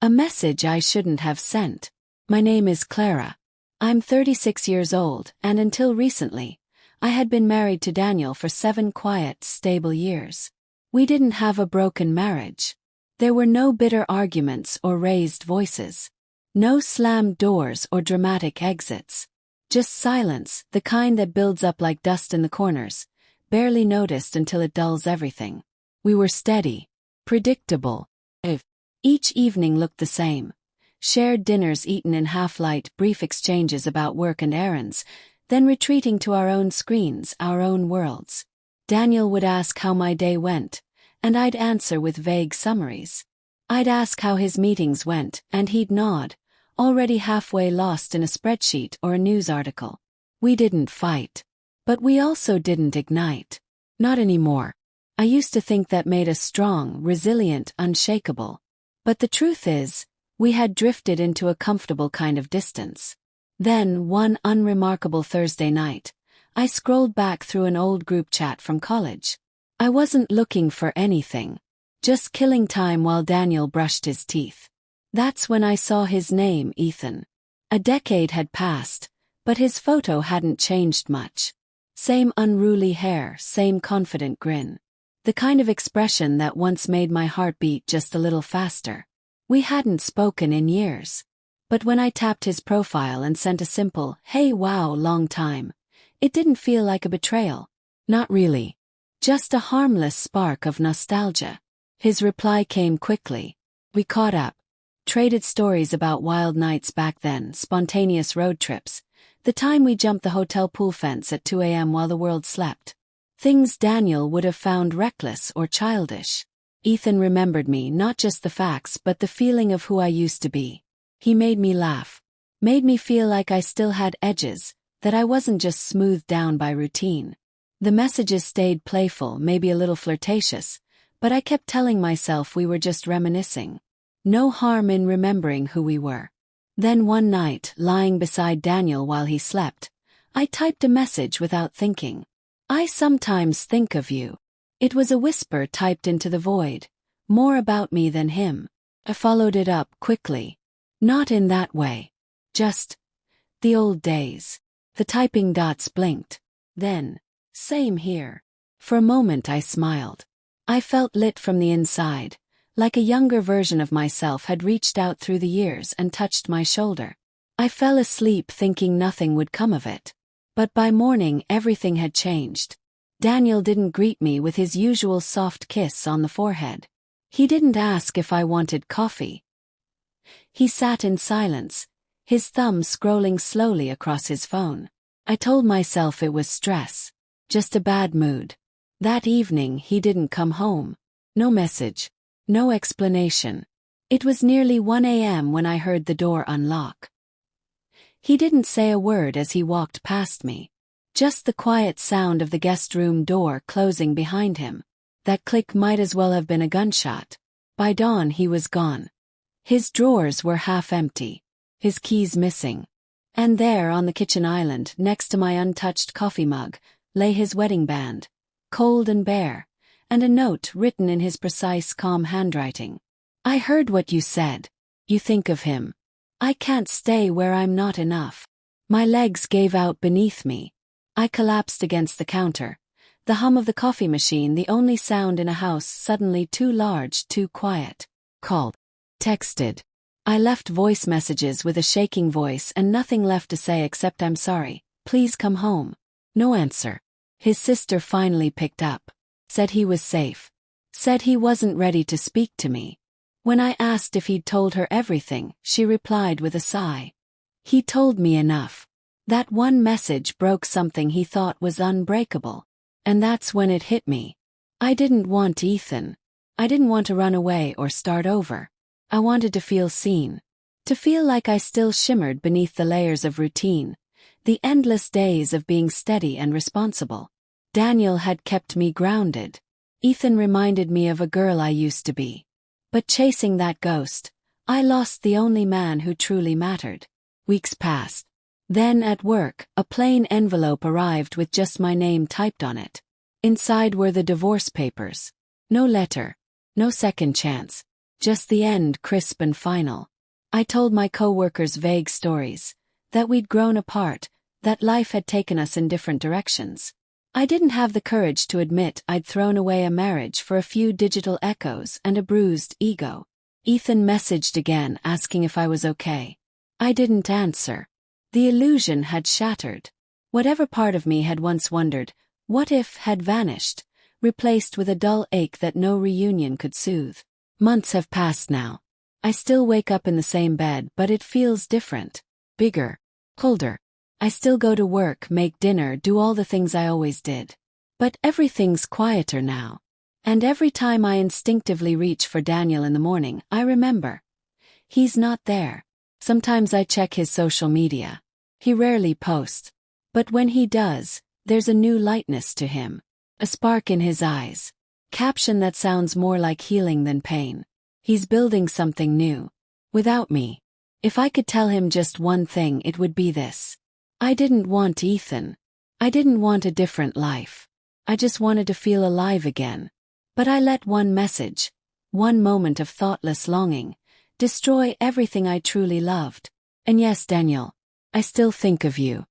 A message I shouldn't have sent. My name is Clara. I'm 36 years old, and until recently, I had been married to Daniel for 7 quiet, stable years. We didn't have a broken marriage. There were no bitter arguments or raised voices. No slammed doors or dramatic exits. Just silence, the kind that builds up like dust in the corners, barely noticed until it dulls everything. We were steady, predictable. Each evening looked the same. Shared dinners eaten in half-light, brief exchanges about work and errands, then retreating to our own screens, our own worlds. Daniel would ask how my day went, and I'd answer with vague summaries. I'd ask how his meetings went, and he'd nod, already halfway lost in a spreadsheet or a news article. We didn't fight. But we also didn't ignite. Not anymore. I used to think that made us strong, resilient, unshakable. But the truth is, we had drifted into a comfortable kind of distance. Then, one unremarkable Thursday night, I scrolled back through an old group chat from college. I wasn't looking for anything. Just killing time while Daniel brushed his teeth. That's when I saw his name, Ethan. A decade had passed, but his photo hadn't changed much. Same unruly hair, same confident grin. The kind of expression that once made my heart beat just a little faster. We hadn't spoken in years. But when I tapped his profile and sent a simple, "Hey wow, long time," it didn't feel like a betrayal. Not really. Just a harmless spark of nostalgia. His reply came quickly. We caught up. Traded stories about wild nights back then, spontaneous road trips, the time we jumped the hotel pool fence at 2 a.m. while the world slept. Things Daniel would have found reckless or childish. Ethan remembered me, not just the facts but the feeling of who I used to be. He made me laugh. Made me feel like I still had edges, that I wasn't just smoothed down by routine. The messages stayed playful, maybe a little flirtatious, but I kept telling myself we were just reminiscing. No harm in remembering who we were. Then one night, lying beside Daniel while he slept, I typed a message without thinking. "I sometimes think of you." It was a whisper typed into the void. More about me than him. I followed it up quickly. Not in that way. Just the old days. The typing dots blinked. Then, "Same here." For a moment I smiled. I felt lit from the inside. Like a younger version of myself had reached out through the years and touched my shoulder. I fell asleep thinking nothing would come of it. But by morning everything had changed. Daniel didn't greet me with his usual soft kiss on the forehead. He didn't ask if I wanted coffee. He sat in silence, his thumb scrolling slowly across his phone. I told myself it was stress. Just a bad mood. That evening he didn't come home. No message. No explanation. It was nearly 1 a.m. when I heard the door unlock. He didn't say a word as he walked past me. Just the quiet sound of the guest room door closing behind him. That click might as well have been a gunshot. By dawn he was gone. His drawers were half empty. His keys missing. And there on the kitchen island, next to my untouched coffee mug, lay his wedding band. Cold and bare. And a note written in his precise, calm handwriting. "I heard what you said. You think of him. I can't stay where I'm not enough." My legs gave out beneath me. I collapsed against the counter. The hum of the coffee machine, the only sound in a house suddenly too large, too quiet. Called. Texted. I left voice messages with a shaking voice and nothing left to say except "I'm sorry, please come home." No answer. His sister finally picked up. Said he was safe. Said he wasn't ready to speak to me. When I asked if he'd told her everything, she replied with a sigh. He told me enough. That one message broke something he thought was unbreakable. And that's when it hit me. I didn't want Ethan. I didn't want to run away or start over. I wanted to feel seen. To feel like I still shimmered beneath the layers of routine. The endless days of being steady and responsible. Daniel had kept me grounded. Ethan reminded me of a girl I used to be. But chasing that ghost, I lost the only man who truly mattered. Weeks passed. Then at work, a plain envelope arrived with just my name typed on it. Inside were the divorce papers. No letter. No second chance. Just the end, crisp and final. I told my coworkers vague stories. That we'd grown apart, that life had taken us in different directions. I didn't have the courage to admit I'd thrown away a marriage for a few digital echoes and a bruised ego. Ethan messaged again asking if I was okay. I didn't answer. The illusion had shattered. Whatever part of me had once wondered, what if, had vanished, replaced with a dull ache that no reunion could soothe. Months have passed now. I still wake up in the same bed, but it feels different. Bigger. Colder. I still go to work, make dinner, do all the things I always did. But everything's quieter now. And every time I instinctively reach for Daniel in the morning, I remember. He's not there. Sometimes I check his social media. He rarely posts. But when he does, there's a new lightness to him. A spark in his eyes. Caption that sounds more like healing than pain. He's building something new. Without me. If I could tell him just one thing, it would be this. I didn't want Ethan. I didn't want a different life. I just wanted to feel alive again. But I let one message, one moment of thoughtless longing, destroy everything I truly loved. And yes, Daniel, I still think of you.